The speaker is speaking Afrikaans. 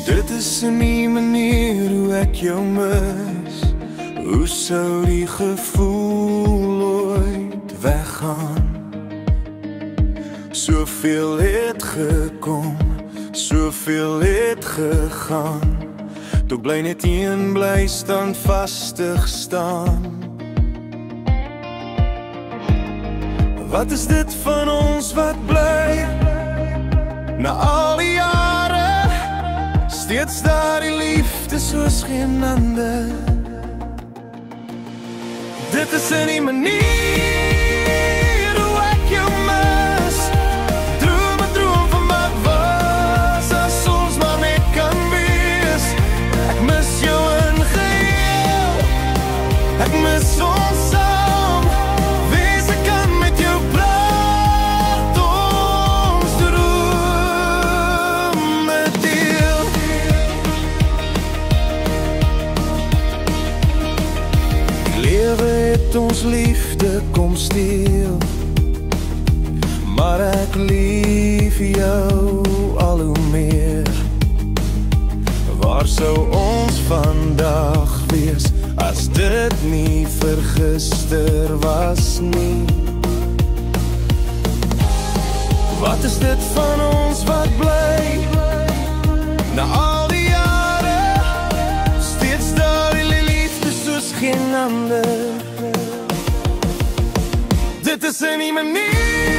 Dit is nie manier hoe ek jou mis. Hoe sou die gevoel ooit weggaan? Soveel het gekom, soveel het gegaan. Toe bly net een bly standvastig staan. Wat is dit van ons wat bly? Na al die jare, steeds daar die liefde soos geen ander. Dit is in die manier hoe ek jou mis. Droom en droom van wat was, as ons maar net kan wees. Ek mis jou in geheel, ek mis ons saam. Wees ek kan met jou praat, ons drome deel. Die lewe het ons liefde kom steel, maar ek lief jou al hoe meer. Waar sou ons vandag wees, as dit nie vir gister was nie? Wat is dit van ons wat bly? Na al die jare, steeds daar die liefde soos geen ander. Dit is in die manier